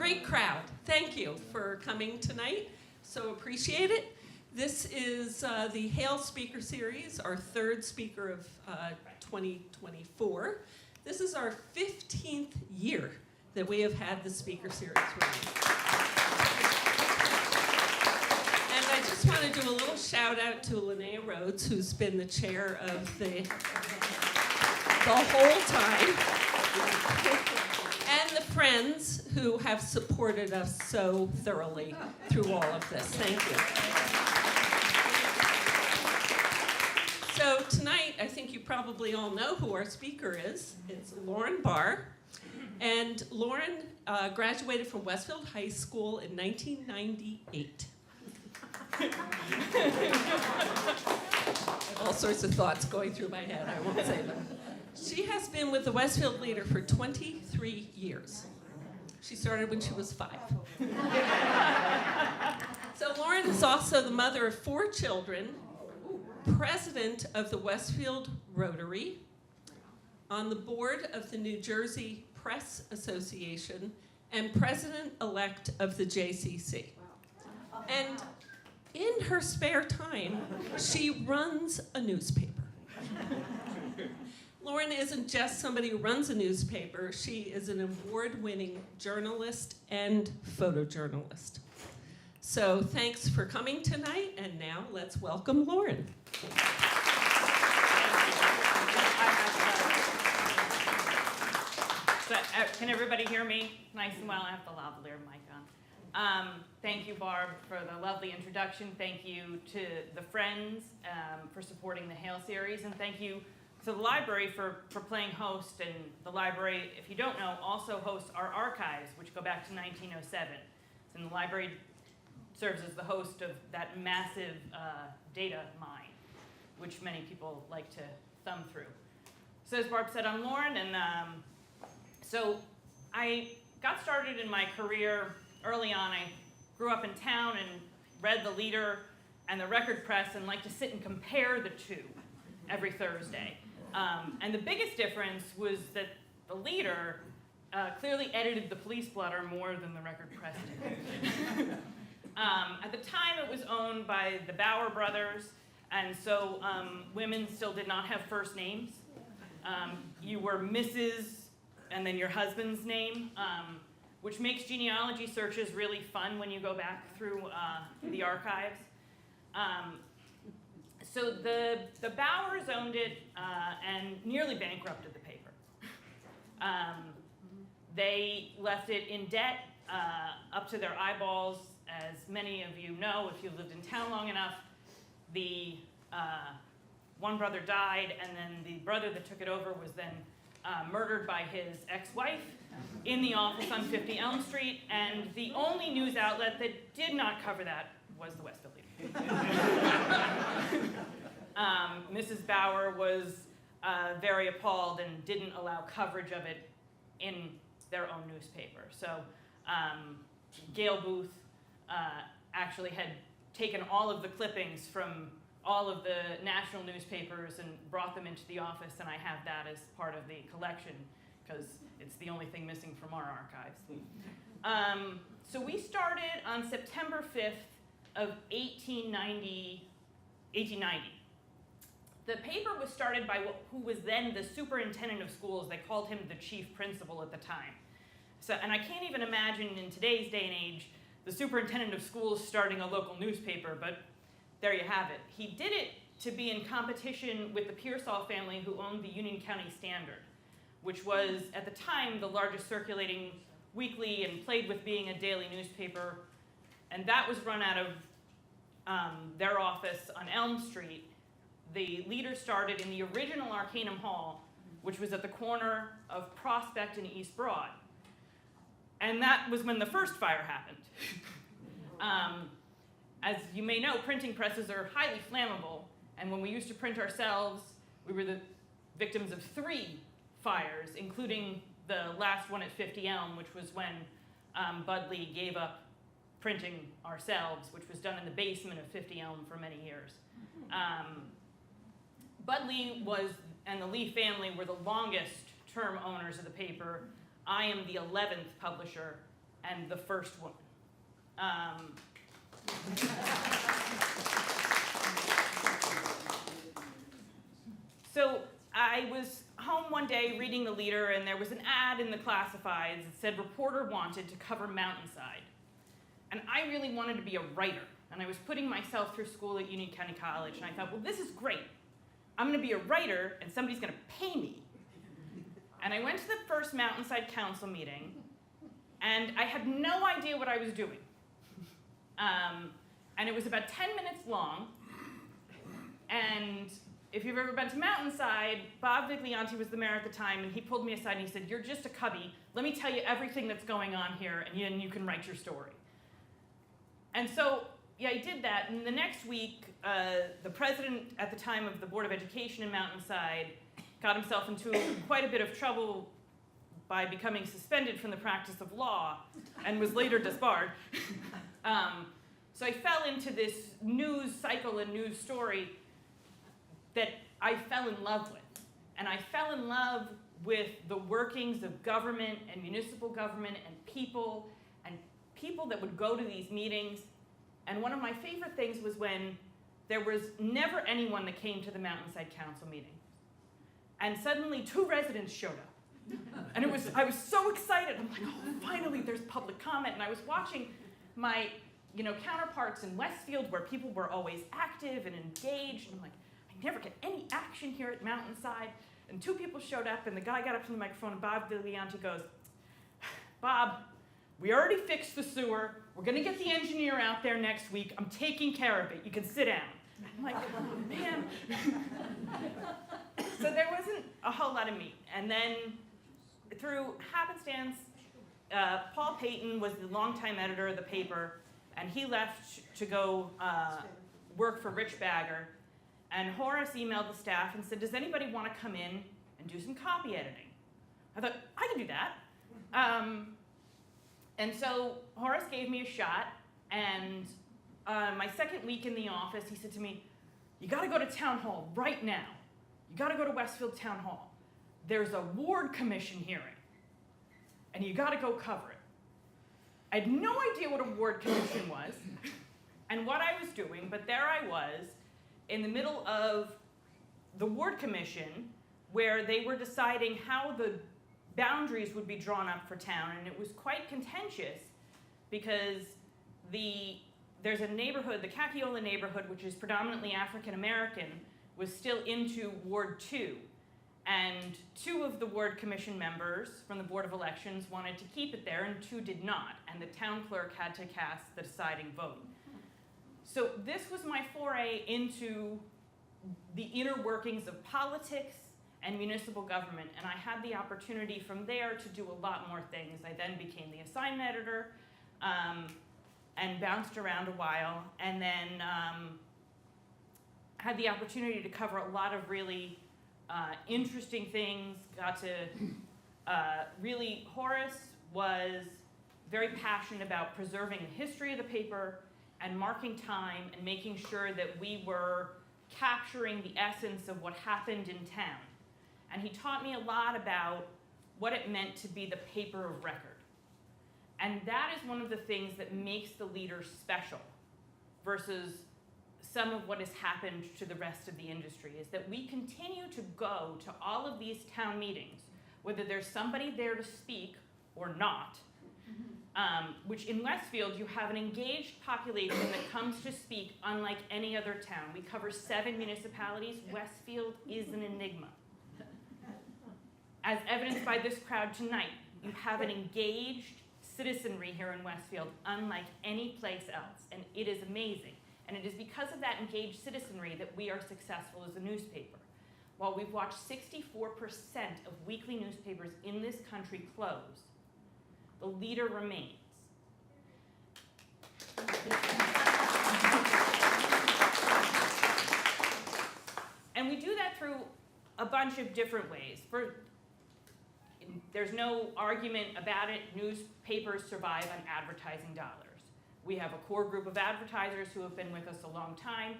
great crowd. Thank you for coming tonight. So appreciate it. This is the Hale Speaker Series, our third speaker of 2024. This is our 15th year that we have had the Speaker Series running. And I just want to do a little shout out to Linnea Rhodes, who's been the chair of the whole time. And the friends who have supported us so thoroughly through all of this. Thank you. So tonight, I think you probably all know who our speaker is. It's Lauren Barr. And Lauren graduated from Westfield High School in 1998. All sorts of thoughts going through my head, I won't say them. She has been with the Westfield Leader for 23 years. She started when she was 5. So Lauren is also the mother of 4 children, president of the Westfield Rotary, on the board of the New Jersey Press Association, and president-elect of the JCC. And in her spare time, she runs a newspaper. Lauren isn't just somebody who runs a newspaper, she is an award-winning journalist and photojournalist. So thanks for coming tonight, and now let's welcome Lauren. So, can everybody hear me nice and well? I have the lavalier mic on. Thank you, Barb, for the lovely introduction. Thank you to the Friends for supporting the Hale series, and thank you to the library for playing host. And the library, if you don't know, also hosts our archives, which go back to 1907. And the library serves as the host of that massive data mine, which many people like to thumb through. So as Barb said, I'm Lauren, and so I got started in my career early on. I grew up in town and read the Leader and the Record Press and liked to sit and compare the two every Thursday. And the biggest difference was that the Leader clearly edited the police blotter more than the Record Press did. At the time, it was owned by the Barr brothers, and so women still did not have first names. You were Mrs. and then your husband's name, which makes genealogy searches really fun when you go back through the archives. So the Bowers owned it and nearly bankrupted the paper. They left it in debt up to their eyeballs. As many of you know, if you lived in town long enough, the one brother died, and then the brother that took it over was then murdered by his ex-wife in the office on 50 Elm Street, and the only news outlet that did not cover that was the Westfield Leader. Mrs. Barr was very appalled and didn't allow coverage of it in their own newspaper. So Gail Booth actually had taken all of the clippings from all of the national newspapers and brought them into the office, and I have that as part of the collection because it's the only thing missing from our archives. So we started on September 5th of 1890. The paper was started by who was then the superintendent of schools. They called him the chief principal at the time. So, and I can't even imagine in today's day and age the superintendent of schools starting a local newspaper, but there you have it. He did it to be in competition with the Pearsall family, who owned the Union County Standard, which was, at the time, the largest circulating weekly and played with being a daily newspaper. And that was run out of their office on Elm Street. The Leader started in the original Arcanum Hall, which was at the corner of Prospect and East Broad. And that was when the first fire happened. As you may know, printing presses are highly flammable, and when we used to print ourselves, we were the victims of 3 fires, including the last one at 50 Elm, which was when Bud Lee gave up printing ourselves, which was done in the basement of 50 Elm for many years. Bud Lee and the Lee family were the longest term owners of the paper. I am the 11th publisher and the first woman. So I was home one day reading the Leader, and there was an ad in the classifieds that said reporter wanted to cover Mountainside. And I really wanted to be a writer, and I was putting myself through school at Union County College, and I thought, well, this is great. I'm gonna be a writer, and somebody's gonna pay me. And I went to the first Mountainside Council meeting, and I had no idea what I was doing. And it was about 10 minutes long, and if you've ever been to Mountainside, Bob Viglianti was the mayor at the time, and he pulled me aside and he said, you're just a cubby. Let me tell you everything that's going on here, and you can write your story. And so, yeah, I did that, and the next week, the president at the time of the Board of Education in Mountainside got himself into quite a bit of trouble by becoming suspended from the practice of law and was later disbarred. So I fell into this news cycle and news story that I fell in love with. And I fell in love with the workings of government and municipal government and people that would go to these meetings. And one of my favorite things was when there was never anyone that came to the Mountainside Council meeting. And suddenly 2 residents showed up. And I was so excited. I'm like, oh, finally there's public comment. And I was watching my counterparts in Westfield where people were always active and engaged. And I'm like, I never get any action here at Mountainside. And 2 people showed up, and the guy got up to the microphone, and Bob Viglianti goes, Bob, we already fixed the sewer. We're gonna get the engineer out there next week. I'm taking care of it. You can sit down. I'm like, oh, man. So there wasn't a whole lot of meat. And then through happenstance, Paul Payton was the longtime editor of the paper, and he left to go work for Rich Bagger. And Horace emailed the staff and said, does anybody want to come in and do some copy editing? I thought, I can do that. And so Horace gave me a shot, and my second week in the office, he said to me, you gotta go to town hall right now. You gotta go to Westfield Town Hall. There's a ward commission hearing, and you gotta go cover it. I had no idea what a ward commission was and what I was doing, but there I was in the middle of the ward commission where they were deciding how the boundaries would be drawn up for town, and it was quite contentious because there's a neighborhood, the Kakiola neighborhood, which is predominantly African American, was still into Ward 2. And 2 of the ward commission members from the Board of Elections wanted to keep it there, and 2 did not, and the town clerk had to cast the deciding vote. So this was my foray into the inner workings of politics and municipal government, and I had the opportunity from there to do a lot more things. I then became the assignment editor and bounced around a while, and then had the opportunity to cover a lot of really interesting things. Got to Horace was very passionate about preserving the history of the paper and marking time and making sure that we were capturing the essence of what happened in town. And he taught me a lot about what it meant to be the paper of record. And that is one of the things that makes the Leader special versus some of what has happened to the rest of the industry, is that we continue to go to all of these town meetings, whether there's somebody there to speak or not, which in Westfield, you have an engaged population that comes to speak unlike any other town. We cover 7 municipalities. Westfield is an enigma. As evidenced by this crowd tonight, you have an engaged citizenry here in Westfield unlike any place else, and it is amazing. And it is because of that engaged citizenry that we are successful as a newspaper. While we've watched 64% of weekly newspapers in this country close, the Leader remains. And we do that through a bunch of different ways. There's no argument about it. Newspapers survive on advertising dollars. We have a core group of advertisers who have been with us a long time.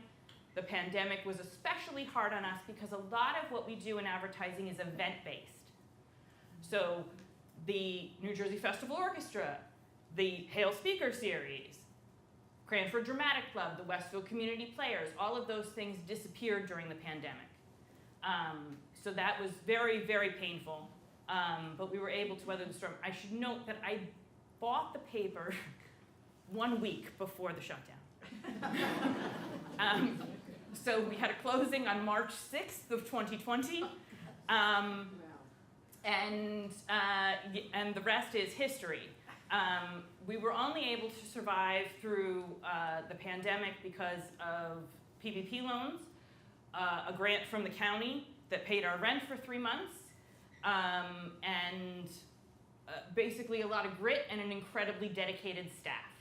The pandemic was especially hard on us because a lot of what we do in advertising is event-based. So the New Jersey Festival Orchestra the Hale Speaker Series, Cranford Dramatic Club, the Westfield Community Players, all of those things disappeared during the pandemic. So that was very, very painful, but we were able to weather the storm. I should note that I bought the paper 1 week before the shutdown. So we had a closing on March 6th of 2020, and the rest is history. We were only able to survive through the pandemic because of PPP loans, a grant from the county that paid our rent for 3 months, and basically a lot of grit and an incredibly dedicated staff.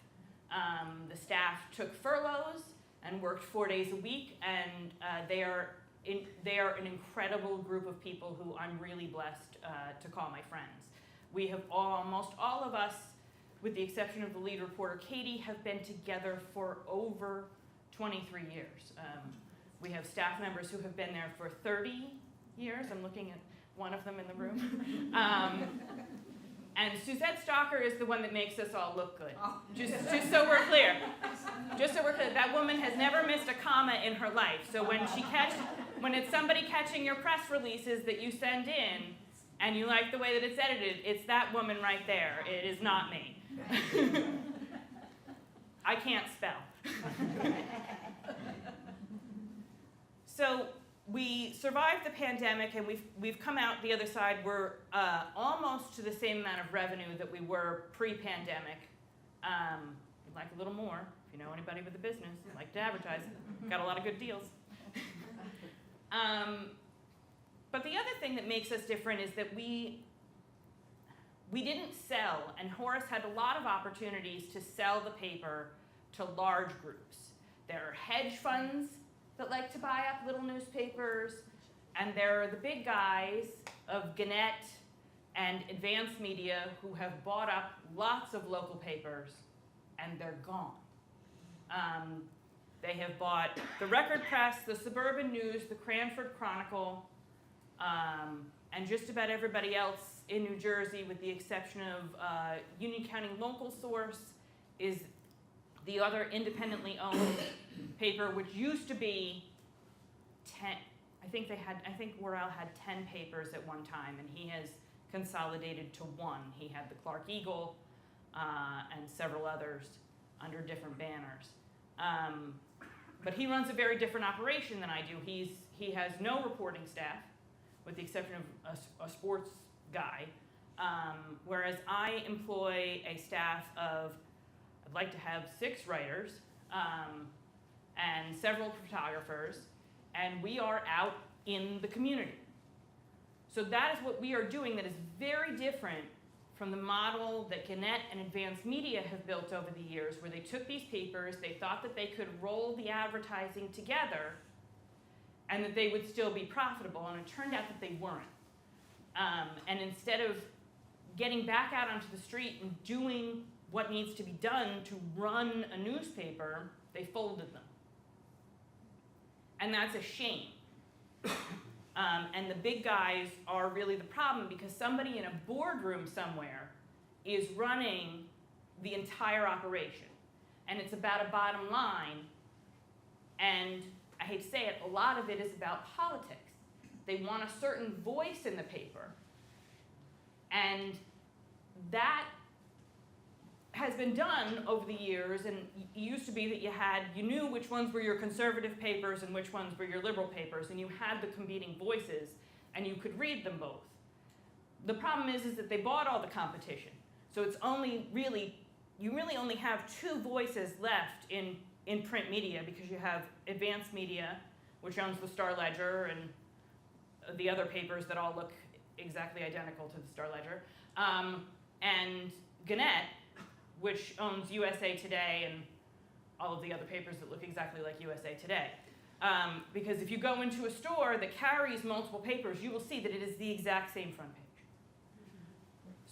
The staff took furloughs and worked 4 days a week, and they are an incredible group of people who I'm really blessed to call my friends. We have almost all of us, with the exception of the lead reporter, Katie, have been together for over 23 years. We have staff members who have been there for 30 years. I'm looking at one of them in the room. And Suzette Stalker is the one that makes us all look good. Just so we're clear. Just so we're clear, that woman has never missed a comma in her life. So when it's somebody catching your press releases that you send in, and you like the way that it's edited, it's that woman right there. It is not me. I can't spell. So we survived the pandemic, and we've come out the other side. We're almost to the same amount of revenue that we were pre-pandemic. We'd like a little more. If you know anybody with a business, like to advertise, got a lot of good deals. But the other thing that makes us different is that we didn't sell, and Horace had a lot of opportunities to sell the paper to large groups. There are hedge funds that like to buy up little newspapers, and there are the big guys of Gannett and Advanced Media who have bought up lots of local papers, and they're gone. They have bought the Record Press, the Suburban News, the Cranford Chronicle, and just about everybody else in New Jersey, with the exception of Union County Local Source, is the other independently owned paper, which used to be 10. I think Worrell had 10 papers at one time, and he has consolidated to one. He had the Clark Eagle and several others under different banners. But he runs a very different operation than I do. He has no reporting staff, with the exception of a sports guy, whereas I employ a staff of, I'd like to have 6 writers and several photographers, and we are out in the community. So that is what we are doing that is very different from the model that Gannett and Advanced Media have built over the years, where they took these papers, they thought that they could roll the advertising together and that they would still be profitable, and it turned out that they weren't. And instead of getting back out onto the street and doing what needs to be done to run a newspaper, they folded them. And that's a shame. And the big guys are really the problem, because somebody in a boardroom somewhere is running the entire operation. And it's about a bottom line. And I hate to say it, a lot of it is about politics. They want a certain voice in the paper. And that has been done over the years, and it used to be that you knew which ones were your conservative papers and which ones were your liberal papers, and you had the competing voices, and you could read them both. The problem is that they bought all the competition. So it's you really only have 2 voices left in print media, because you have Advanced Media, which owns the Star Ledger and the other papers that all look exactly identical to the Star Ledger, and Gannett, which owns USA Today and all of the other papers that look exactly like USA Today. Because if you go into a store that carries multiple papers, you will see that it is the exact same front page.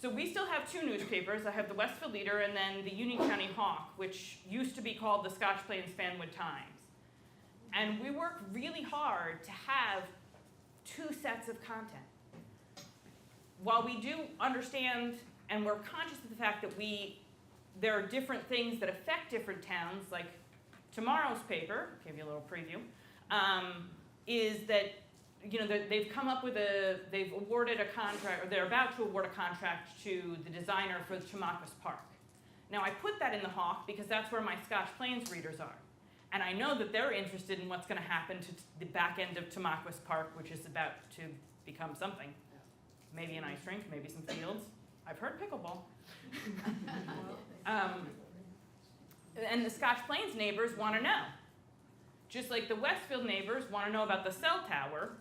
So we still have 2 newspapers. I have the Westfield Leader and then the Union County Hawk, which used to be called the Scotch Plains Fanwood Times. And we work really hard to have 2 sets of content. While we do understand, and we're conscious of the fact that we there are different things that affect different towns, like tomorrow's paper, give you a little preview, is that, you know, they've come up with they've awarded a contract, or they're about to award a contract to the designer for Chamaquis Park. Now, I put that in the Hawk because that's where my Scotch Plains readers are. And I know that they're interested in what's going to happen to the back end of Chamaquis Park, which is about to become something. Maybe an ice rink, maybe some fields. I've heard pickleball. And the Scotch Plains neighbors want to know. Just like the Westfield neighbors want to know about the cell tower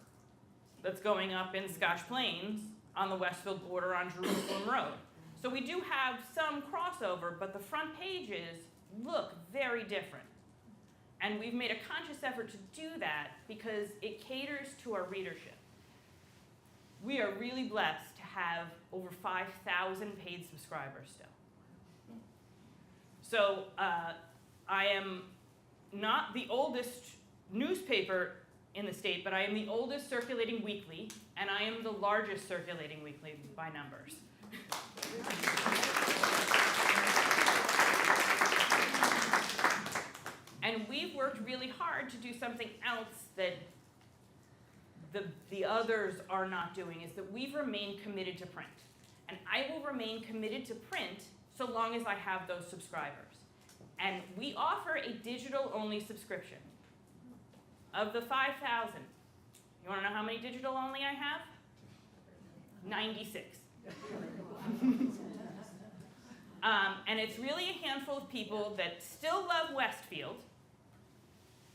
that's going up in Scotch Plains on the Westfield border on Jerusalem Road. So we do have some crossover, but the front pages look very different. And we've made a conscious effort to do that because it caters to our readership. We are really blessed to have over 5,000 paid subscribers still. So I am not the oldest newspaper in the state, but I am the oldest circulating weekly, and I am the largest circulating weekly by numbers. And we've worked really hard to do something else that the others are not doing, is that we've remained committed to print. And I will remain committed to print so long as I have those subscribers. And we offer a digital-only subscription. Of the 5,000, you want to know how many digital-only I have? 96. And it's really a handful of people that still love Westfield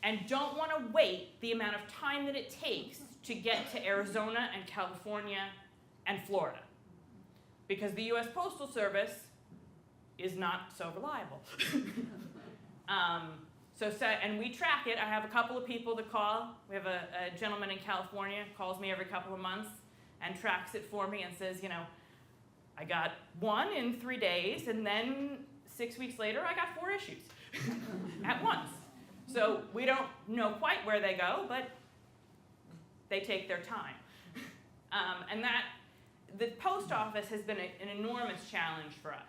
and don't want to wait the amount of time that it takes to get to Arizona and California and Florida. Because the US Postal Service is not so reliable. And we track it. I have a couple of people that call. We have a gentleman in California, calls me every couple of months and tracks it for me and says, you know, I got one in 3 days, and then 6 weeks later, I got 4 issues at once. So we don't know quite where they go, but they take their time. And that, the post office has been an enormous challenge for us.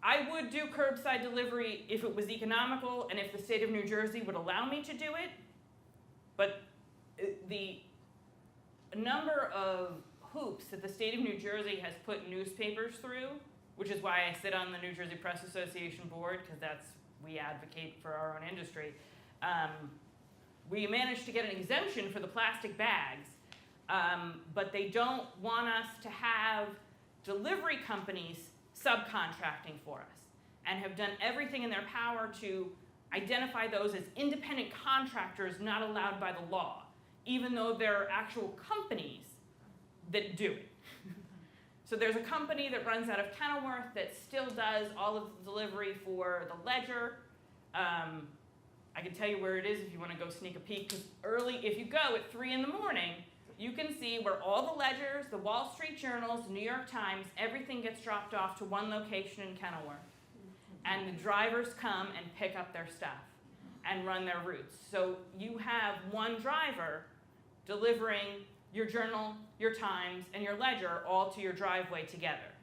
I would do curbside delivery if it was economical and if the state of New Jersey would allow me to do it, but the number of hoops that the state of New Jersey has put newspapers through, which is why I sit on the New Jersey Press Association board, because we advocate for our own industry. We managed to get an exemption for the plastic bags, but they don't want us to have delivery companies subcontracting for us, and have done everything in their power to identify those as independent contractors not allowed by the law, even though there are actual companies that do it. So there's a company that runs out of Kenilworth that still does all of the delivery for the Ledger. I can tell you where it is if you want to go sneak a peek, because if you go at 3 in the morning, you can see where all the Ledgers, the Wall Street Journals, the New York Times, everything gets dropped off to one location in Kenilworth. And the drivers come and pick up their stuff and run their routes. So you have one driver delivering your Journal, your Times, and your Ledger all to your driveway together.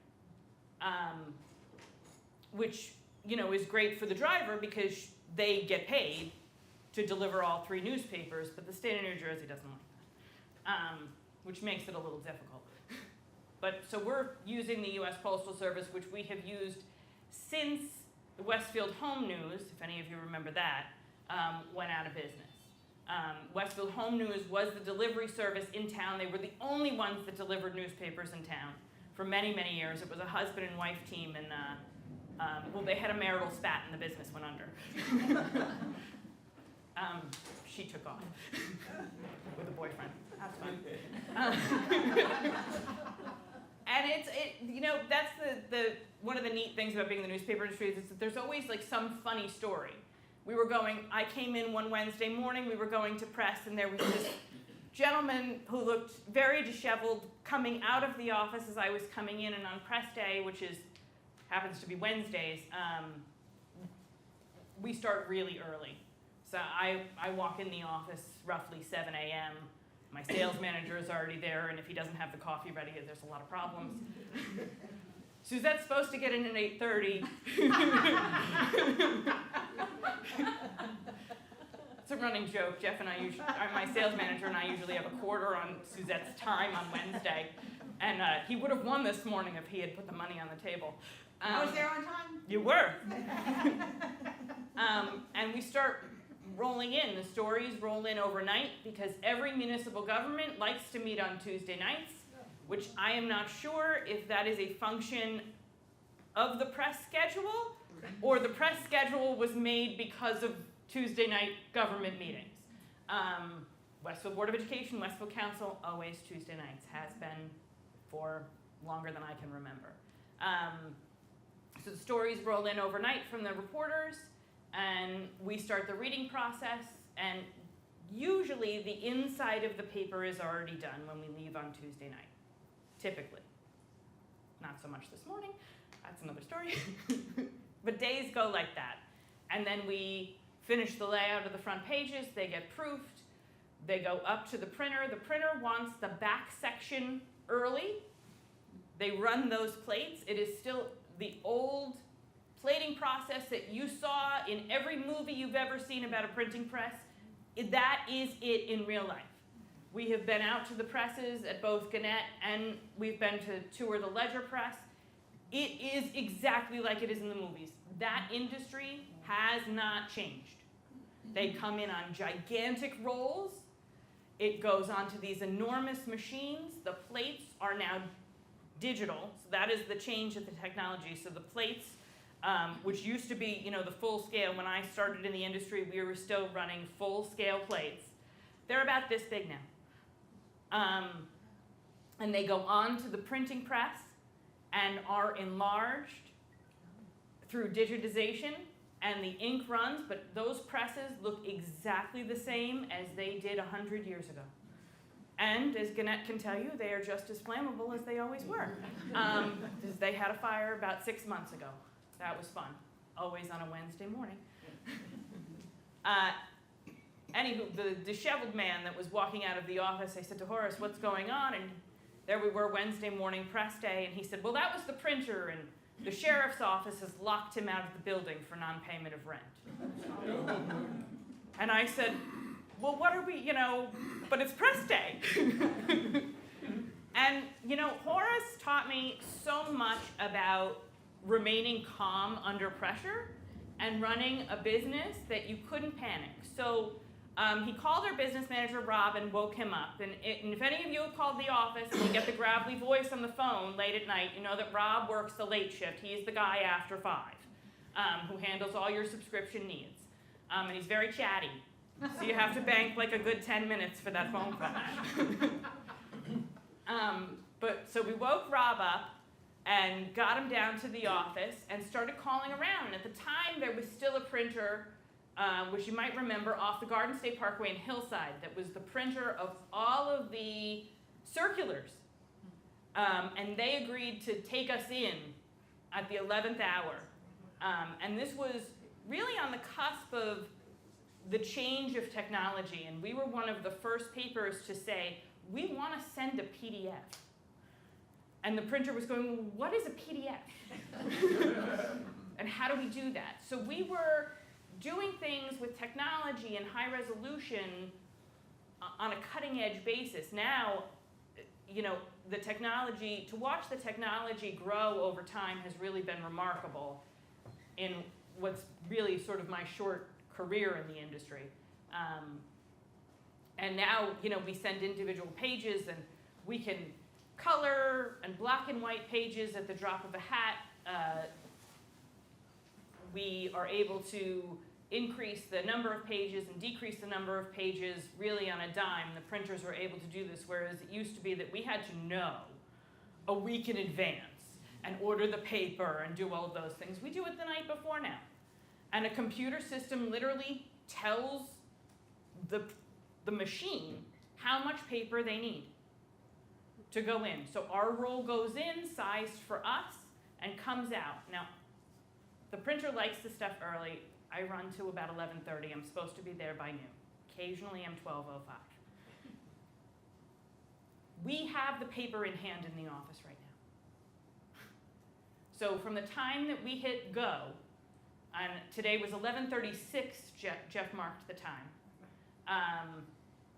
Which, you know, is great for the driver because they get paid to deliver all 3 newspapers, but the state of New Jersey doesn't like that, which makes it a little difficult. But so we're using the US Postal Service, which we have used since the Westfield Home News, if any of you remember that, went out of business. Westfield Home News was the delivery service in town. They were the only ones that delivered newspapers in town for many, many years. It was a husband and wife team, and they had a marital spat and the business went under. She took off with a boyfriend. That's fun. And you know, that's the one of the neat things about being in the newspaper industry is that there's always like some funny story. I came in one Wednesday morning, we were going to press, and there was this gentleman who looked very disheveled coming out of the office as I was coming in, and on press day, which happens to be Wednesdays, we start really early. So I walk in the office roughly 7 a.m. My sales manager is already there, and if he doesn't have the coffee ready, there's a lot of problems. Suzette's supposed to get in at 8:30. It's a running joke. Jeff and I usually, my sales manager and I usually have a quarter on Suzette's time on Wednesday. And he would have won this morning if he had put the money on the table. I was there on time? You were. And we start rolling in. The stories roll in overnight because every municipal government likes to meet on Tuesday nights, which I am not sure if that is a function of the press schedule or the press schedule was made because of Tuesday night government meetings. Westfield Board of Education, Westfield Council, always Tuesday nights, has been for longer than I can remember. So the stories roll in overnight from the reporters, and we start the reading process, and usually the inside of the paper is already done when we leave on Tuesday night, typically. Not so much this morning, that's another story. But days go like that. And then we finish the layout of the front pages, they get proofed, they go up to the printer. The printer wants the back section early. They run those plates. It is still the old plating process that you saw in every movie you've ever seen about a printing press. That is it in real life. We have been out to the presses at both Gannett and we've been to tour the Ledger Press. It is exactly like it is in the movies. That industry has not changed. They come in on gigantic rolls. It goes onto these enormous machines. The plates are now digital, so that is the change of the technology. So the plates, which used to be, the full scale, when I started in the industry, we were still running full scale plates. They're about this big now. And they go on to the printing press and are enlarged through digitization, and the ink runs, but those presses look exactly the same as they did 100 years ago. And as Gannett can tell you, they are just as flammable as they always were. Because they had a fire about 6 months ago. That was fun, always on a Wednesday morning. Anywho, the disheveled man that was walking out of the office, I said to Horace, what's going on? And there we were, Wednesday morning, press day, and he said, well, that was the printer, and the sheriff's office has locked him out of the building for non-payment of rent. And I said, well, what are we, but it's press day. And, Horace taught me so much about remaining calm under pressure and running a business that you couldn't panic. So he called our business manager, Rob, and woke him up. And if any of you have called the office and you get the gravelly voice on the phone late at night, you know that Rob works the late shift. He's the guy after 5 who handles all your subscription needs. And he's very chatty. So you have to bank like a good 10 minutes for that phone call. So we woke Rob up and got him down to the office and started calling around. And at the time, there was still a printer, which you might remember, off the Garden State Parkway in Hillside, that was the printer of all of the circulars. And they agreed to take us in at the 11th hour. And this was really on the cusp of the change of technology. And we were one of the first papers to say, we want to send a PDF. And the printer was going, well, what is a PDF? And how do we do that? So we were doing things with technology and high resolution on a cutting edge basis. Now, the technology, to watch the technology grow over time has really been remarkable in what's really sort of my short career in the industry. And now, we send individual pages and we can color and black and white pages at the drop of a hat. We are able to increase the number of pages and decrease the number of pages really on a dime. The printers were able to do this, whereas it used to be that we had to know a week in advance and order the paper and do all of those things. We do it the night before now. And a computer system literally tells the machine how much paper they need to go in. So our roll goes in, sized for us, and comes out. Now, the printer likes the stuff early. I run to about 11:30. I'm supposed to be there by noon. Occasionally, I'm 12:05. We have the paper in hand in the office right now. So from the time that we hit go, and today was 11:36, Jeff marked the time.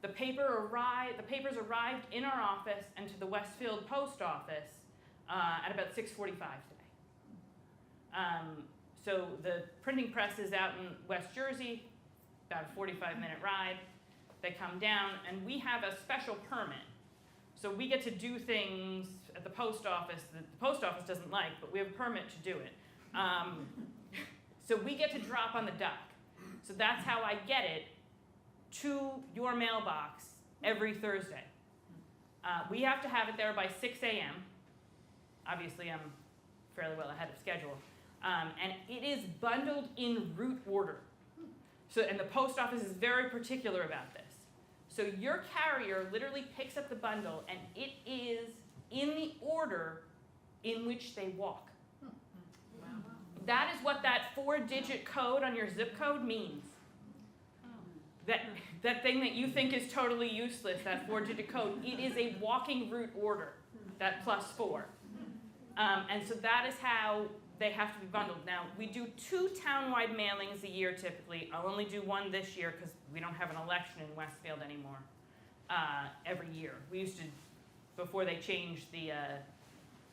The papers arrived in our office and to the Westfield post office at about 6:45 today. So the printing press is out in West Jersey, about a 45-minute ride. They come down, and we have a special permit. So we get to do things at the post office that the post office doesn't like, but we have a permit to do it. So we get to drop on the duck. So that's how I get it to your mailbox every Thursday. We have to have it there by 6 a.m. Obviously, I'm fairly well ahead of schedule. And it is bundled in route order. So, and the post office is very particular about this. So your carrier literally picks up the bundle, and it is in the order in which they walk. Wow. That is what that 4-digit code on your zip code means. That thing that you think is totally useless, that 4-digit code, it is a walking route order, that +4. And so that is how they have to be bundled. Now, we do 2 townwide mailings a year typically. I'll only do 1 this year because we don't have an election in Westfield anymore every year. We used to, before they changed the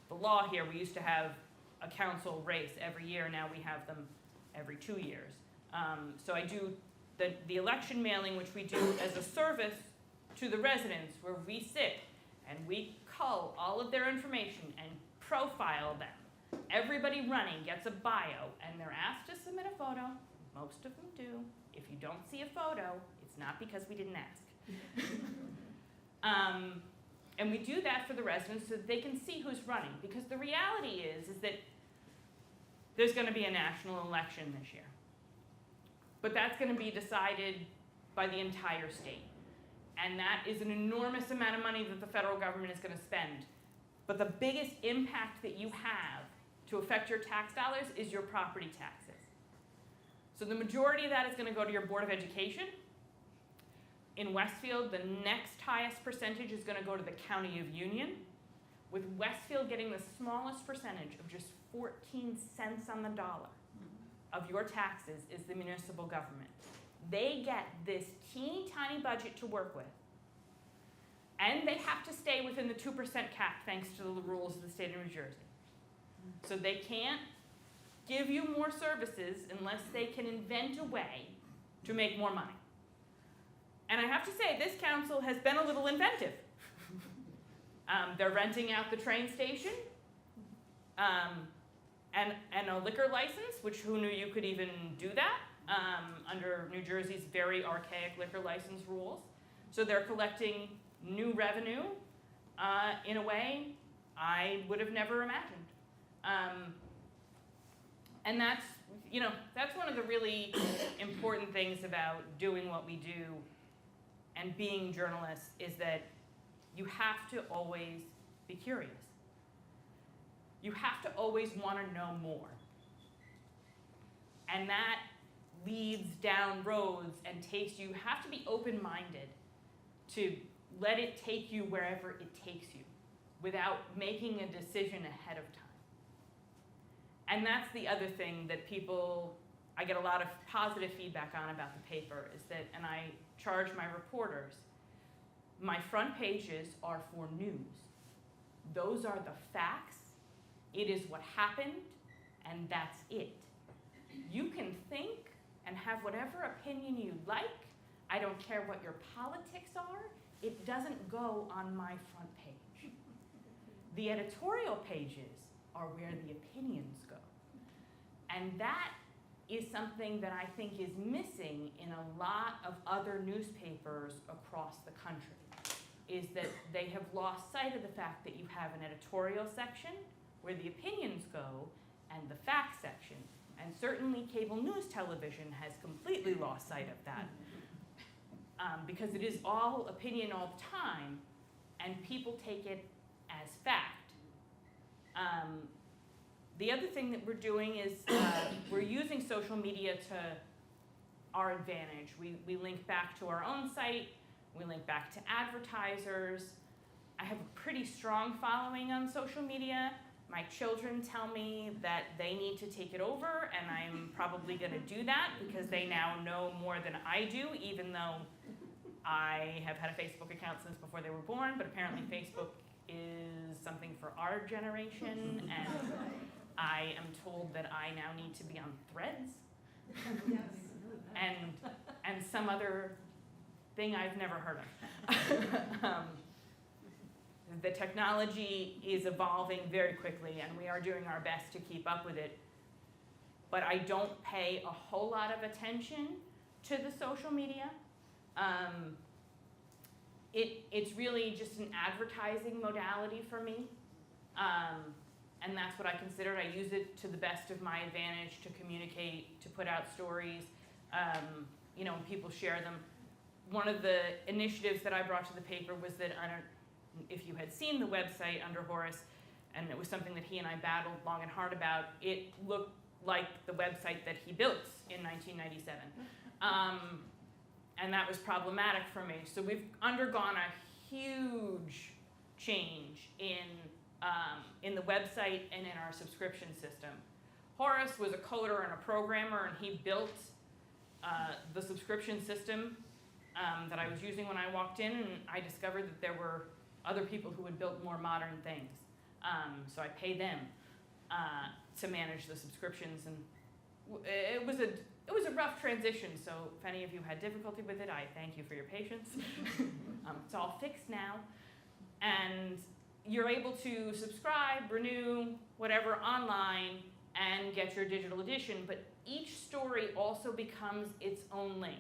law here, we used to have a council race every year. Now we have them every 2 years. So I do the election mailing, which we do as a service to the residents, where we sit and we cull all of their information and profile them. Everybody running gets a bio, and they're asked to submit a photo. Most of them do. If you don't see a photo, it's not because we didn't ask. And we do that for the residents so that they can see who's running. Because the reality is that there's going to be a national election this year. But that's going to be decided by the entire state. And that is an enormous amount of money that the federal government is going to spend. But the biggest impact that you have to affect your tax dollars is your property taxes. So the majority of that is going to go to your Board of Education. In Westfield, the next highest percentage is going to go to the County of Union, with Westfield getting the smallest percentage of just 14 cents on the dollar of your taxes is the municipal government. They get this teeny tiny budget to work with, and they have to stay within the 2% cap thanks to the rules of the state of New Jersey. So they can't give you more services unless they can invent a way to make more money. And I have to say, this council has been a little inventive. They're renting out the train station and a liquor license, which who knew you could even do that under New Jersey's very archaic liquor license rules. So they're collecting new revenue in a way I would have never imagined. And that's one of the really important things about doing what we do and being journalists, is that you have to always be curious. You have to always want to know more. And that leads down roads and takes you. You have to be open-minded to let it take you wherever it takes you without making a decision ahead of time. And that's the other thing that I get a lot of positive feedback on about the paper, is that, and I charge my reporters, my front pages are for news. Those are the facts. It is what happened, and that's it. You can think and have whatever opinion you like. I don't care what your politics are. It doesn't go on my front page. The editorial pages are where the opinions go. And that is something that I think is missing in a lot of other newspapers across the country, is that they have lost sight of the fact that you have an editorial section where the opinions go and the facts section. And certainly cable news television has completely lost sight of that, because it is all opinion all the time, and people take it as fact. The other thing that we're doing is we're using social media to our advantage. We link back to our own site. We link back to advertisers. I have a pretty strong following on social media. My children tell me that they need to take it over, and I'm probably going to do that because they now know more than I do, even though I have had a Facebook account since before they were born, but apparently Facebook is something for our generation, and I am told that I now need to be on Threads and some other thing I've never heard of. The technology is evolving very quickly, and we are doing our best to keep up with it. But I don't pay a whole lot of attention to the social media. It's really just an advertising modality for me. And that's what I consider. I use it to the best of my advantage to communicate, to put out stories, you know, when people share them. One of the initiatives that I brought to the paper was that, I don't, if you had seen the website under Horace, and it was something that he and I battled long and hard about, it looked like the website that he built in 1997. And that was problematic for me. So we've undergone a huge change in the website and in our subscription system. Horace was a coder and a programmer, and he built the subscription system that I was using when I walked in, and I discovered that there were other people who had built more modern things. So I pay them to manage the subscriptions, and it was a rough transition. So if any of you had difficulty with it, I thank you for your patience. It's all fixed now, and you're able to subscribe, renew, whatever online, and get your digital edition. But each story also becomes its own link.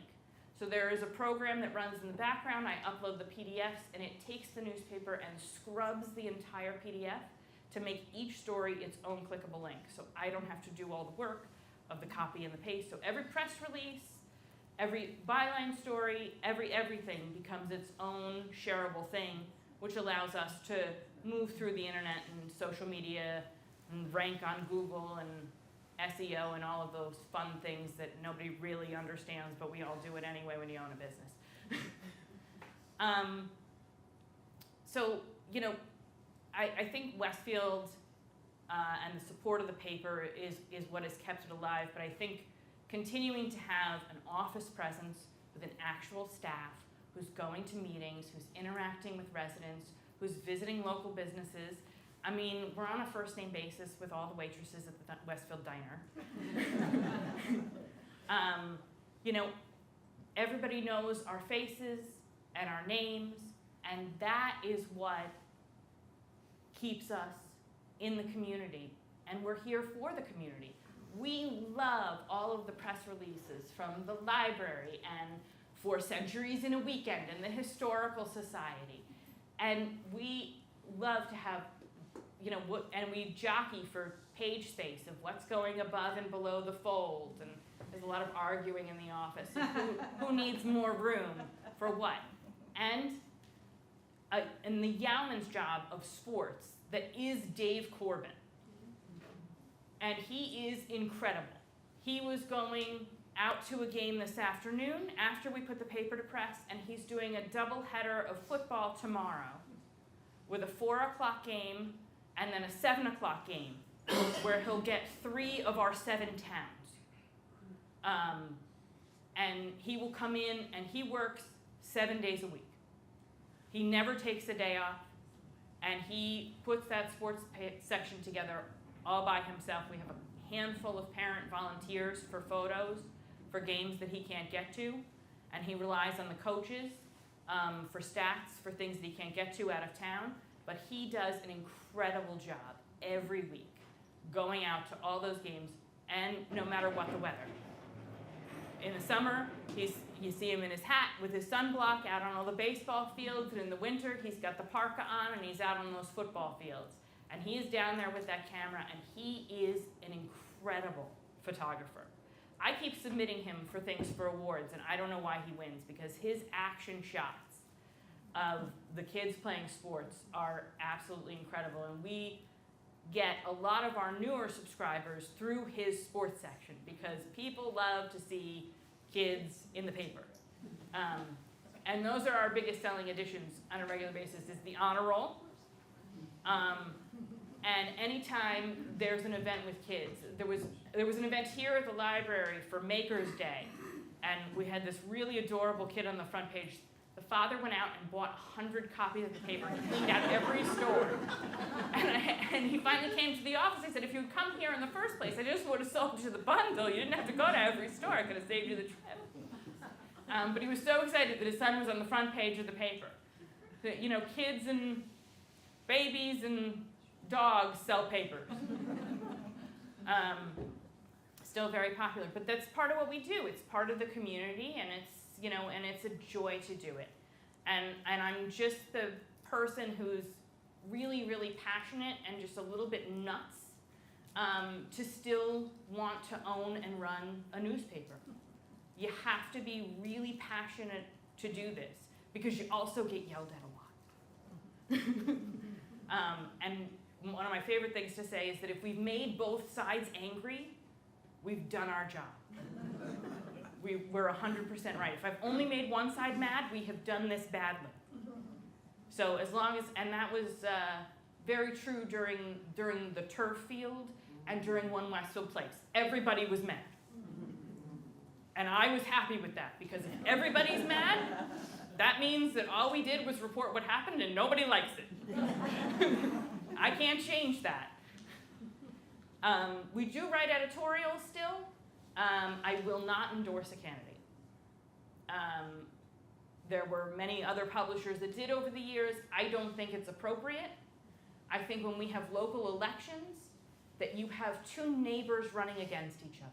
So there is a program that runs in the background. I upload the PDFs, and it takes the newspaper and scrubs the entire PDF to make each story its own clickable link. So I don't have to do all the work of the copy and the paste. So every press release, every byline story, everything becomes its own shareable thing, which allows us to move through the internet and social media and rank on Google and SEO and all of those fun things that nobody really understands, but we all do it anyway when you own a business. So, you know, I think Westfield and the support of the paper is what has kept it alive, but I think continuing to have an office presence with an actual staff who's going to meetings, who's interacting with residents, who's visiting local businesses. I mean, we're on a first name basis with all the waitresses at the Westfield Diner. You know, everybody knows our faces and our names, and that is what keeps us in the community, and we're here for the community. We love all of the press releases from the library and 4 Centuries in a Weekend and the Historical Society, and we love to have, you know, and we jockey for page space of what's going above and below the fold, and there's a lot of arguing in the office of who needs more room for what, and the Yeoman's job of sports that is Dave Corbin, and he is incredible. He was going out to a game this afternoon after we put the paper to press, and he's doing a doubleheader of football tomorrow with a 4 o'clock game and then a 7 o'clock game where he'll get 3 of our 7 towns. And he will come in and he works 7 days a week. He never takes a day off, and he puts that sports section together all by himself. We have a handful of parent volunteers for photos for games that he can't get to, and he relies on the coaches for stats for things that he can't get to out of town. But he does an incredible job every week going out to all those games, and no matter what the weather. In the summer, you see him in his hat with his sunblock out on all the baseball fields, and in the winter, he's got the parka on and he's out on those football fields. And he is down there with that camera, and he is an incredible photographer. I keep submitting him for things for awards, and I don't know why he wins, because his action shots of the kids playing sports are absolutely incredible, and we get a lot of our newer subscribers through his sports section because people love to see kids in the paper. And those are our biggest selling editions on a regular basis is the honor roll. And anytime there's an event with kids, there was an event here at the library for Maker's Day, and we had this really adorable kid on the front page. The father went out and bought 100 copies of the paper and cleaned out every store. And he finally came to the office. I said, if you'd come here in the first place, I just would have sold you the bundle. You didn't have to go to every store. I could have saved you the trip. But he was so excited that his son was on the front page of the paper. That, you know, kids and babies and dogs sell papers. Still very popular, but that's part of what we do. It's part of the community, and it's, you know, and it's a joy to do it. And I'm just the person who's really, really passionate and just a little bit nuts to still want to own and run a newspaper. You have to be really passionate to do this, because you also get yelled at a lot. And one of my favorite things to say is that if we've made both sides angry, we've done our job. We're 100% right. If I've only made one side mad, we have done this badly. So as long as, and that was very true during the turf field and during One Westfield Place. Everybody was mad. And I was happy with that, because if everybody's mad, that means that all we did was report what happened and nobody likes it. I can't change that. We do write editorials still. I will not endorse a candidate. There were many other publishers that did over the years. I don't think it's appropriate. I think when we have local elections, that you have two neighbors running against each other.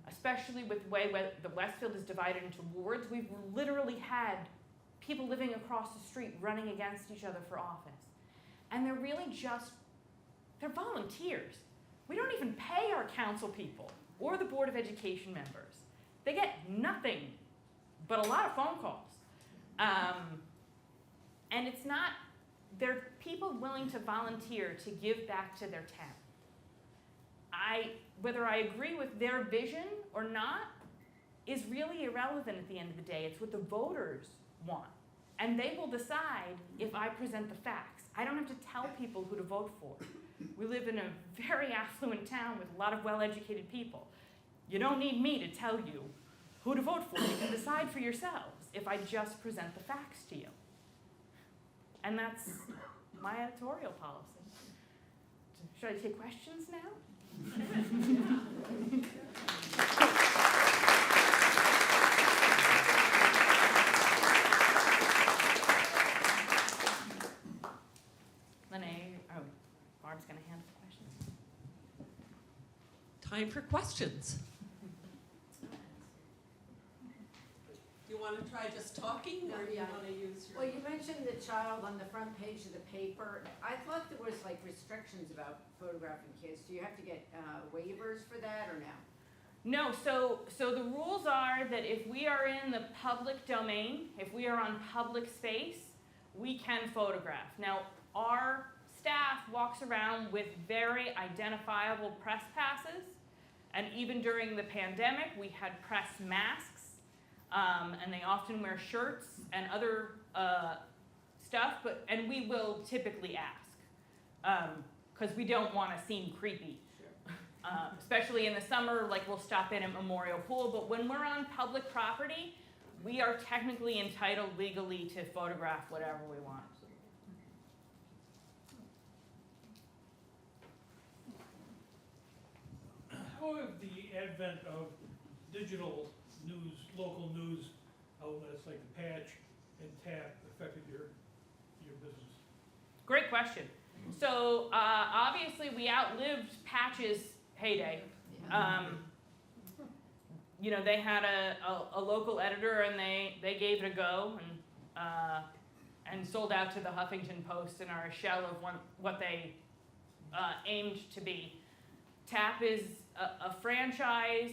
Especially with the way the Westfield is divided into wards, we've literally had people living across the street running against each other for office. And they're really just, they're volunteers. We don't even pay our council people or the Board of Education members. They get nothing but a lot of phone calls. And it's not, they're people willing to volunteer to give back to their town. Whether I agree with their vision or not is really irrelevant at the end of the day. It's what the voters want. And they will decide if I present the facts. I don't have to tell people who to vote for. We live in a very affluent town with a lot of well-educated people. You don't need me to tell you who to vote for. You can decide for yourselves if I just present the facts to you. And that's my editorial policy. Should I take questions now? Barb's going to handle questions. Time for questions. Do you want to try just talking, or do you want to use your... Well, you mentioned the child on the front page of the paper. I thought there was like restrictions about photographing kids. Do you have to get waivers for that, or no? No, so the rules are that if we are in the public domain, if we are on public space, we can photograph. Now, our staff walks around with very identifiable press passes, and even during the pandemic, we had press masks, and they often wear shirts and other stuff, and we will typically ask, because we don't want to seem creepy. Especially in the summer, like we'll stop in at Memorial Pool, but when we're on public property, we are technically entitled legally to photograph whatever we want. How have the advent of digital news, local news outlets like the Patch and Tap affected your business? Great question. So obviously we outlived Patch's heyday. You know, they had a local editor, and they gave it a go, and sold out to the Huffington Post and are a shell of what they aimed to be. Tap is a franchise.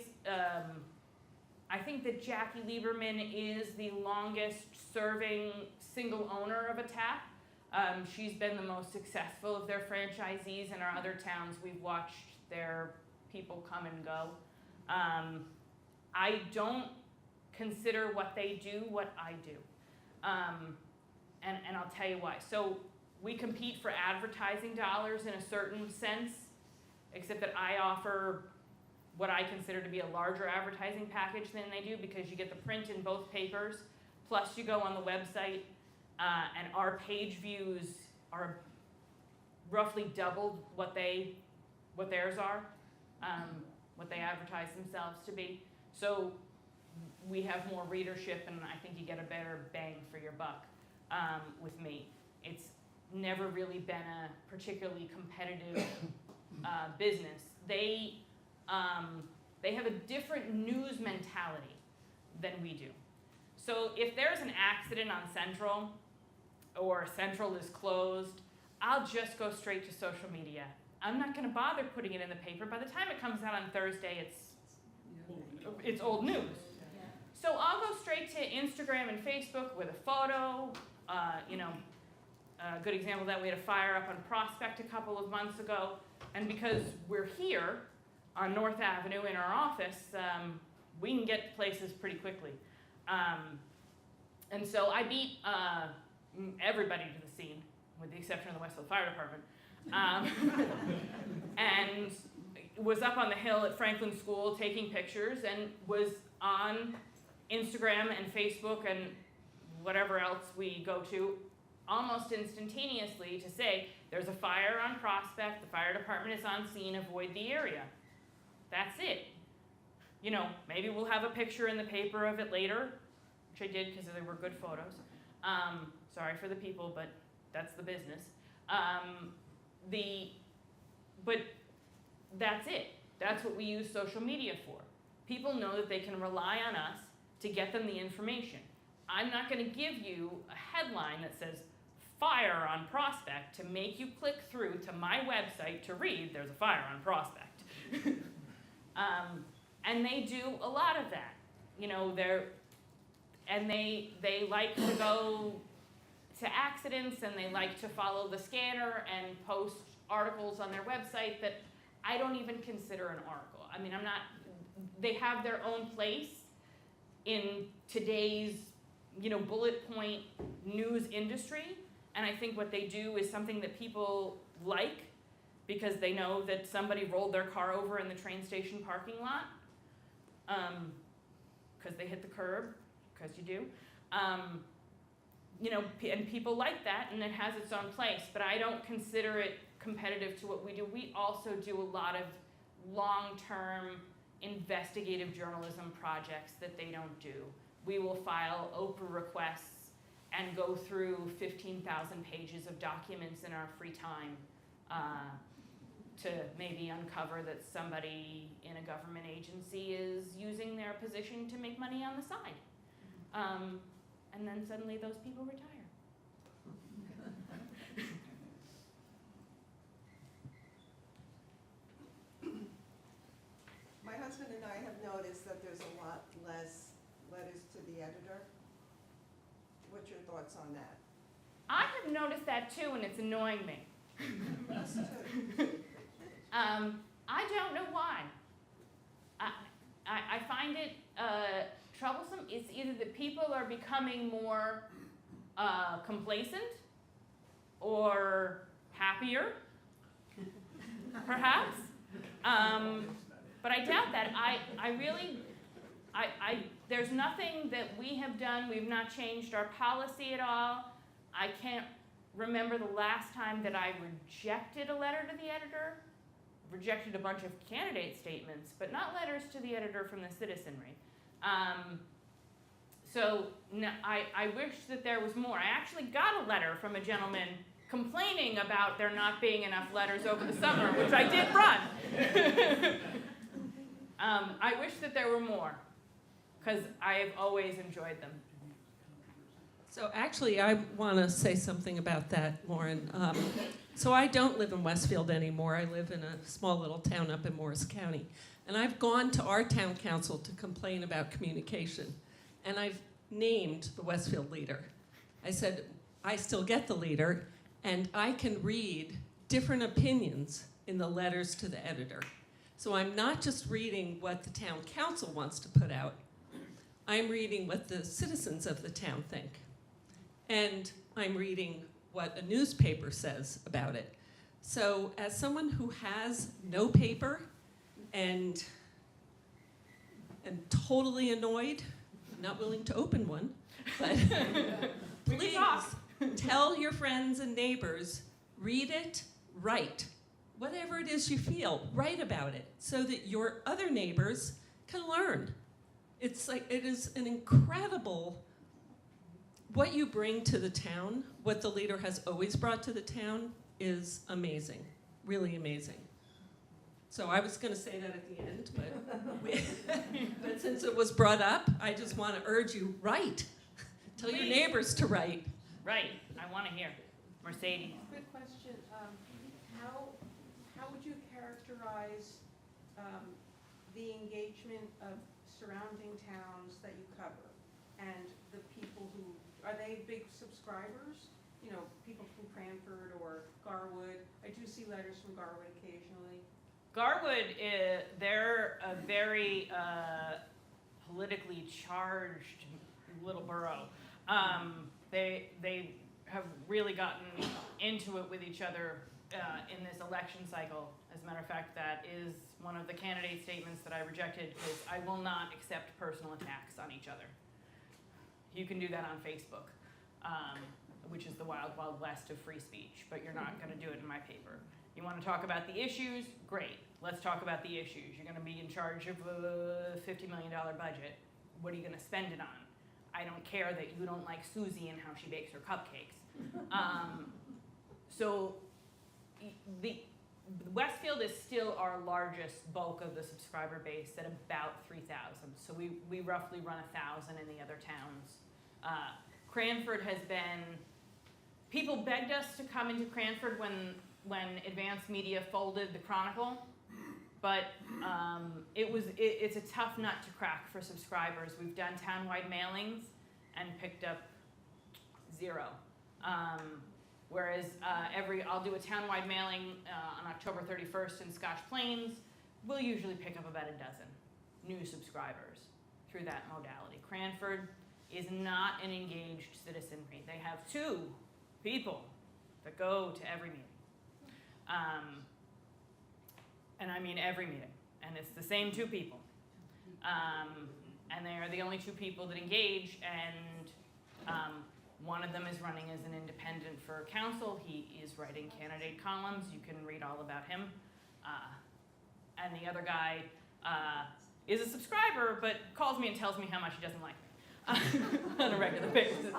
I think that Jackie Lieberman is the longest serving single owner of a Tap. She's been the most successful of their franchisees in our other towns. We've watched their people come and go. I don't consider what they do what I do. And I'll tell you why. So we compete for advertising dollars in a certain sense, except that I offer what I consider to be a larger advertising package than they do, because you get the print in both papers, plus you go on the website, and our page views are roughly double what theirs are, what they advertise themselves to be. So we have more readership, and I think you get a better bang for your buck with me. It's never really been a particularly competitive business. They have a different news mentality than we do. So if there's an accident on Central, or Central is closed, I'll just go straight to social media. I'm not going to bother putting it in the paper. By the time it comes out on Thursday, it's old news. So I'll go straight to Instagram and Facebook with a photo. A good example of that, we had a fire up on Prospect a couple of months ago, and because we're here on North Avenue in our office, we can get places pretty quickly. And so I beat everybody to the scene, with the exception of the Westfield Fire Department. And was up on the hill at Franklin School taking pictures, and was on Instagram and Facebook and whatever else we go to almost instantaneously to say, there's a fire on Prospect, the fire department is on scene, avoid the area. That's it. Maybe we'll have a picture in the paper of it later, which I did because they were good photos. Sorry for the people, but that's the business. But that's it. That's what we use social media for. People know that they can rely on us to get them the information. I'm not going to give you a headline that says, fire on Prospect, to make you click through to my website to read, there's a fire on Prospect. And they do a lot of that. They like to go to accidents, and they like to follow the scanner and post articles on their website that I don't even consider an article. I mean, they have their own place in today's, bullet point news industry. And I think what they do is something that people like, because they know that somebody rolled their car over in the train station parking lot, because they hit the curb, because you do. And people like that, and it has its own place, but I don't consider it competitive to what we do. We also do a lot of long-term investigative journalism projects that they don't do. We will file Oprah requests and go through 15,000 pages of documents in our free time to maybe uncover that somebody in a government agency is using their position to make money on the side. And then suddenly those people retire. My husband and I have noticed that there's a lot less letters to the editor. What's your thoughts on that? I have noticed that too, and it's annoying me. Us too. I don't know why. I find it troublesome. It's either that people are becoming more complacent or happier, perhaps. But I doubt that. There's nothing that we have done. We've not changed our policy at all. I can't remember the last time that I rejected a letter to the editor. Rejected a bunch of candidate statements, but not letters to the editor from the citizenry. So no, I wish that there was more. I actually got a letter from a gentleman complaining about there not being enough letters over the summer, which I did run. I wish that there were more, because I have always enjoyed them. So actually, I want to say something about that, Lauren. So I don't live in Westfield anymore. I live in a small little town up in Morris County. And I've gone to our town council to complain about communication. And I've named the Westfield Leader. I said, I still get the Leader, and I can read different opinions in the letters to the editor. So I'm not just reading what the town council wants to put out. I'm reading what the citizens of the town think. And I'm reading what a newspaper says about it. So as someone who has no paper and am totally annoyed, I'm not willing to open one, but We can please talk. tell your friends and neighbors, read it, write. Whatever it is you feel, write about it so that your other neighbors can learn. It's like, it is an incredible, what you bring to the town, what the leader has always brought to the town is amazing, really amazing. So I was gonna say that at the end, but since it was brought up, I just wanna urge you, write. Tell your Please. neighbors to write. Right, I want to hear. Mercedes. Good question. How would you characterize the engagement of surrounding towns that you cover? And the people who, are they big subscribers? You know, people from Cranford or Garwood. I do see letters from Garwood occasionally. Garwood, they're a very politically charged little borough. They have really gotten into it with each other in this election cycle. As a matter of fact, that is one of the candidate statements that I rejected, because I will not accept personal attacks on each other. You can do that on Facebook, which is the wild, wild west of free speech, but you're not going to do it in my paper. You want to talk about the issues? Great. Let's talk about the issues. You're going to be in charge of a $50 million budget. What are you going to spend it on? I don't care that you don't like Susie and how she bakes her cupcakes. So the Westfield is still our largest bulk of the subscriber base at about 3,000. So we roughly run 1,000 in the other towns. Cranford has been, people begged us to come into Cranford when Advanced Media folded the Chronicle, but it's a tough nut to crack for subscribers. We've done townwide mailings and picked up 0. Whereas I'll do a townwide mailing on October 31st in Scotch Plains. We'll usually pick up about 12 new subscribers through that modality. Cranford is not an engaged citizenry. They have 2 people that go to every meeting. And I mean every meeting. And it's the same 2 people. And they are the only 2 people that engage, and one of them is running as an independent for council. He is writing candidate columns. You can read all about him. And the other guy is a subscriber, but calls me and tells me how much he doesn't like me on a regular basis.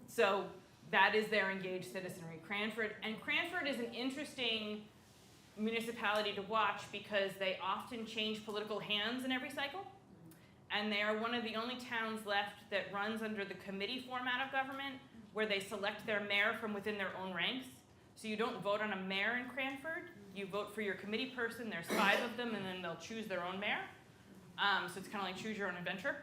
So that is their engaged citizenry. Cranford is an interesting municipality to watch because they often change political hands in every cycle. And they are one of the only towns left that runs under the committee format of government, where they select their mayor from within their own ranks. So you don't vote on a mayor in Cranford, you vote for your committee person. There's 5 of them, and then they'll choose their own mayor. So it's kind of like choose your own adventure,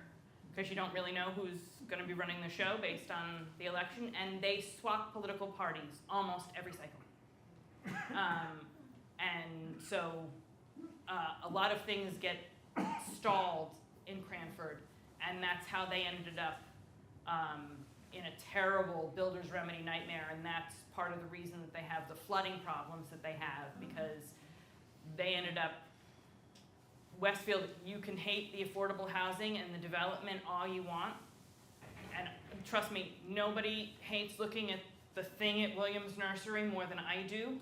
because you don't really know who's going to be running the show based on the election. And they swap political parties almost every cycle. And so a lot of things get stalled in Cranford, and that's how they ended up in a terrible builder's remedy nightmare. And that's part of the reason that they have the flooding problems that they have, because they ended up, Westfield, you can hate the affordable housing and the development all you want, and trust me, nobody hates looking at the thing at Williams Nursery more than I do.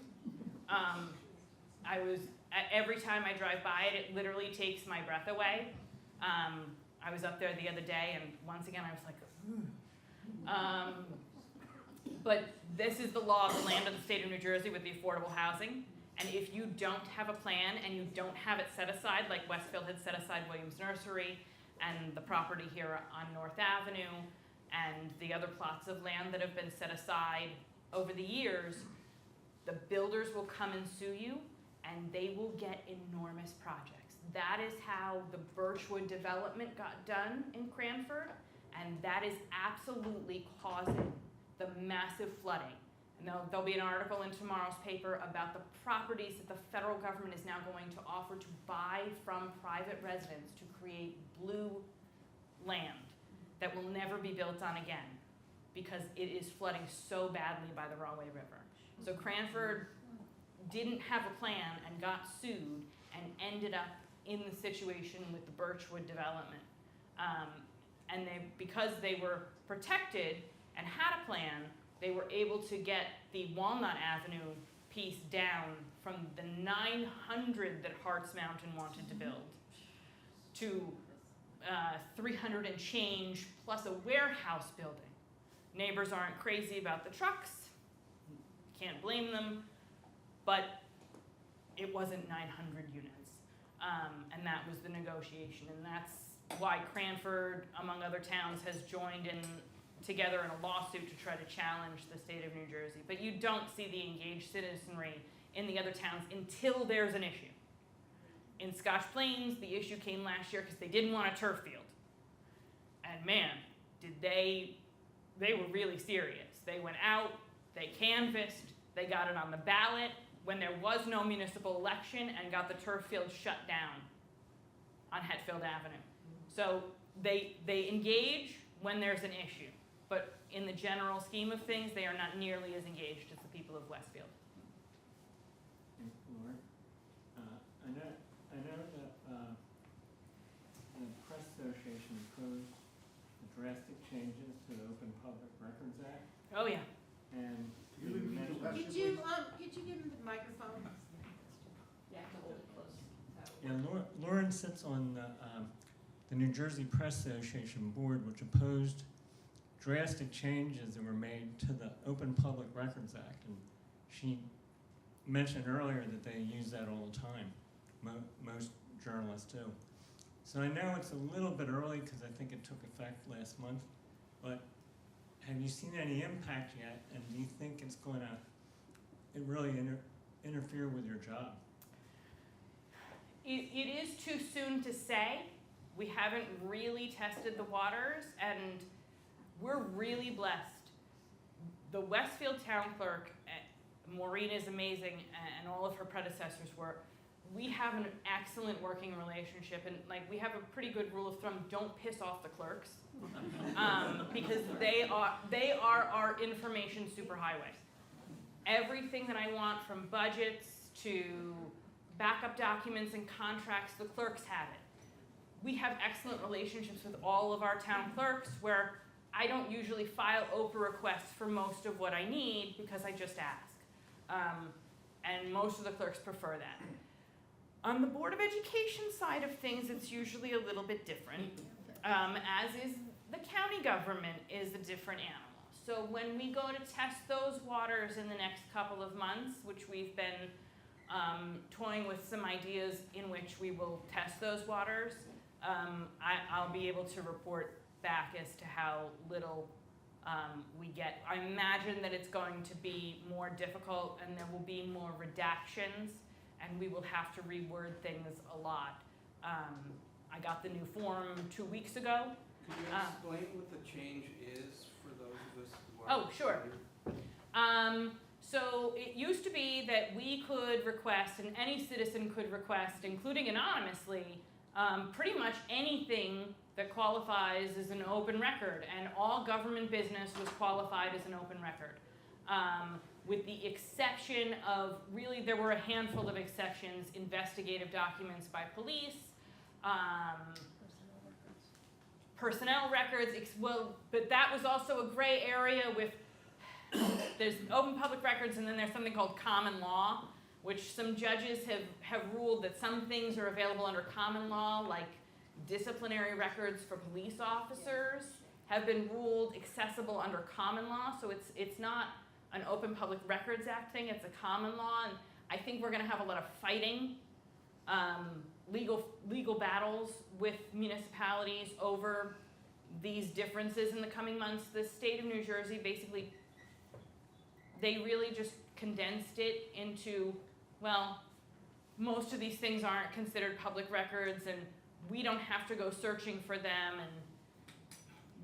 Every time I drive by it, it literally takes my breath away. I was up there the other day, and once again I was like, but this is the law of the land of the state of New Jersey with the affordable housing. And if you don't have a plan and you don't have it set aside, like Westfield had set aside Williams Nursery and the property here on North Avenue and the other plots of land that have been set aside over the years, the builders will come and sue you, and they will get enormous projects. That is how the Birchwood development got done in Cranford, and that is absolutely causing the massive flooding. And there'll be an article in tomorrow's paper about the properties that the federal government is now going to offer to buy from private residents to create blue land that will never be built on again, because it is flooding so badly by the Rahway River. So Cranford didn't have a plan and got sued and ended up in the situation with the Birchwood development. And because they were protected and had a plan, they were able to get the Walnut Avenue piece down from the 900 that Harts Mountain wanted to build to 300 and change plus a warehouse building. Neighbors aren't crazy about the trucks, can't blame them, but it wasn't 900 units. And that was the negotiation, and that's why Cranford, among other towns, has joined in together in a lawsuit to try to challenge the state of New Jersey. But you don't see the engaged citizenry in the other towns until there's an issue. In Scotch Plains, the issue came last year because they didn't want a turf field. And man, they were really serious. They went out, they canvassed, they got it on the ballot when there was no municipal election and got the turf field shut down on Hetfield Avenue. So they engage when there's an issue, but in the general scheme of things, they are not nearly as engaged as the people of Westfield. Lauren, I know that the Press Association proposed drastic changes to the Open Public Records Act, Oh yeah. and Could you you repeat the mentioned. question? Could you give him the microphone? You have to hold it close. Yeah, Lauren sits on the New Jersey Press Association board, which opposed drastic changes that were made to the Open Public Records Act, and she mentioned earlier that they use that all the time. Most journalists do. So I know it's a little bit early because I think it took effect last month, but have you seen any impact yet, and do you think it's going to really interfere with your job? It is too soon to say. We haven't really tested the waters, and we're really blessed. The Westfield town clerk, Maureen is amazing, and all of her predecessors were. We have an excellent working relationship, and we have a pretty good rule of thumb: don't piss off the clerks, because they are our information superhighway. Everything that I want, from budgets to backup documents and contracts, the clerks have it. We have excellent relationships with all of our town clerks, where I don't usually file OPA requests for most of what I need because I just ask. And most of the clerks prefer that. On the Board of Education side of things, it's usually a little bit different, as is the county government is a different animal. So when we go to test those waters in the next couple of months, which we've been toying with some ideas in which we will test those waters, I'll be able to report back as to how little we get. I imagine that it's going to be more difficult, and there will be more redactions, and we will have to reword things a lot. I got the new form 2 weeks ago. Could you explain what the change is for those of us who are? Oh, sure. So it used to be that we could request, and any citizen could request, including anonymously, pretty much anything that qualifies as an open record, and all government business was qualified as an open record. With the exception of, really, there were a handful of exceptions: investigative documents by police, personnel records, but that was also a gray area with, there's open public records, and then there's something called common law, which some judges have ruled that some things are available under common law, like disciplinary records for police officers have been ruled accessible under common law. So it's not an Open Public Records Act thing, it's a common law, and I think we're gonna have a lot of fighting, legal battles with municipalities over these differences in the coming months. The state of New Jersey basically, they really just condensed it into, well, most of these things aren't considered public records, and we don't have to go searching for them, and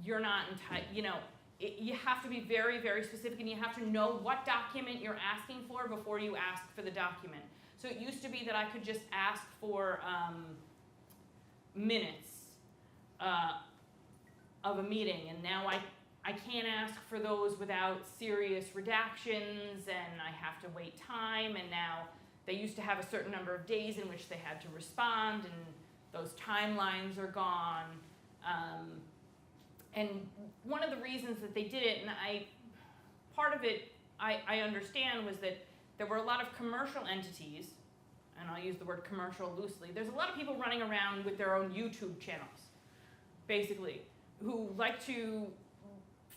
you're not entitled, you have to be very, very specific, and you have to know what document you're asking for before you ask for the document. So it used to be that I could just ask for minutes of a meeting, and now I can't ask for those without serious redactions, and I have to wait time, and now they used to have a certain number of days in which they had to respond, and those timelines are gone. And one of the reasons that they did it, and part of it I understand, was that there were a lot of commercial entities, and I'll use the word commercial loosely. There's a lot of people running around with their own YouTube channels, basically, who like to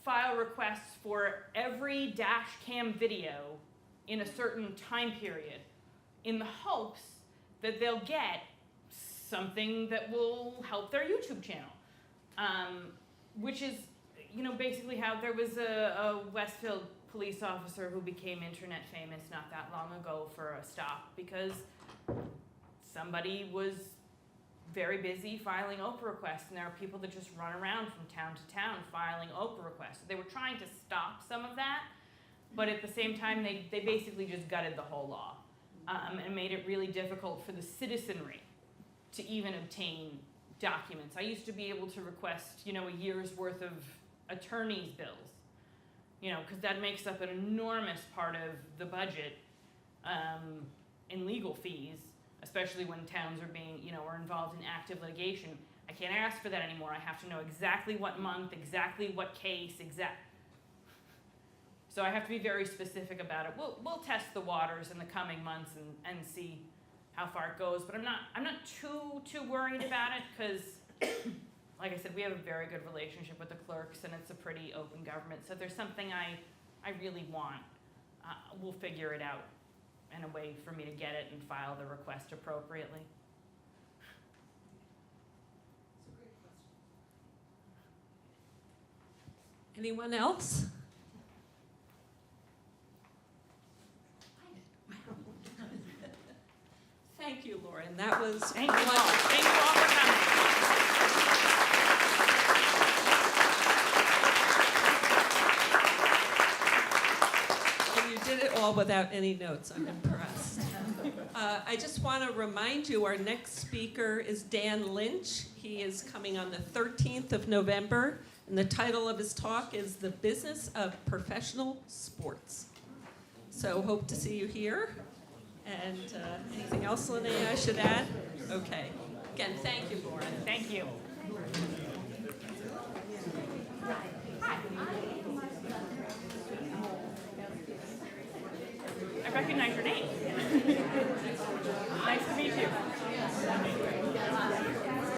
file requests for every dash cam video in a certain time period in the hopes that they'll get something that will help their YouTube channel. Which is, basically how there was a Westfield police officer who became internet famous not that long ago for a stop because somebody was very busy filing Oprah requests, and there are people that just run around from town to town filing Oprah requests. So they were trying to stop some of that, but at the same time, they basically just gutted the whole law and made it really difficult for the citizenry to even obtain documents. I used to be able to request, a year's worth of attorney's bills, because that makes up an enormous part of the budget in legal fees, especially when towns are being, are involved in active litigation. I can't ask for that anymore. I have to know exactly what month, exactly what case, So I have to be very specific about it. We'll test the waters in the coming months and see how far it goes, but I'm not too worried about it because, like I said, we have a very good relationship with the clerks, and it's a pretty open government. So if there's something I really want, we'll figure it out in a way for me to get it and file the request appropriately. Anyone else? Thank you, Lauren. That was Thank you all. wonderful. Thank you all for coming. And you did it all without any notes. I'm impressed. I just want to remind you, our next speaker is Dan Lynch. He is coming on the 13th of November, and the title of his talk is The Business of Professional Sports. So hope to see you here. And anything else, Linnea, I should add? Okay. Again, thank you, Lauren. Thank you.